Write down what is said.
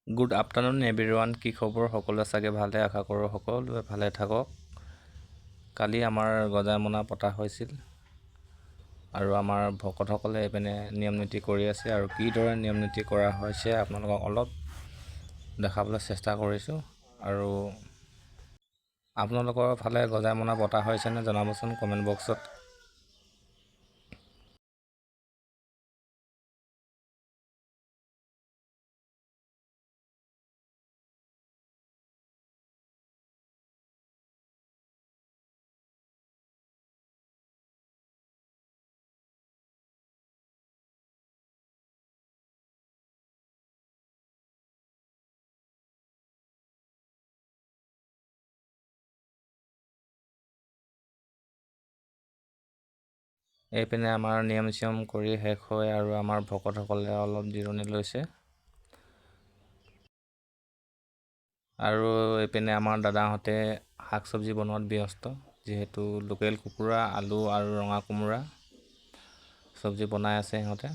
Good afternoon everyone. কি খবৰ? সকলোৱে চাগে ভালে, আশা কৰোঁ সকলোৱে ভালে থাকক। কালি আমাৰ গজামনা পতা হৈছিল আৰু আমাৰ ভকতসকলে এইপিনে নিয়ম নীতি কৰি আছে আৰু কিদৰে নিয়ম নীতি কৰা হৈছে আপোনালোকক অলপ দেখাবলৈ চেষ্টা কৰিছোঁ। আৰু আপোনালোকৰ ফালে গজামনা পতা হৈছেনে জনাবচোন কমেণ্ট বক্সত। এইপিনে আমাৰ নিয়ম চিয়ম কৰি শেষ হৈ আৰু আমাৰ ভকতসকলে অলপ জিৰণি লৈছে। আৰু এইপিনে আমাৰ দাদাহঁতে শাক চব্জি বনোৱাত ব্যস্ত, যিহেতু লোকেল কুকুৰা, আলু আৰু ৰঙা কোমোৰা চব্জি বনাই আছে সিহঁতে।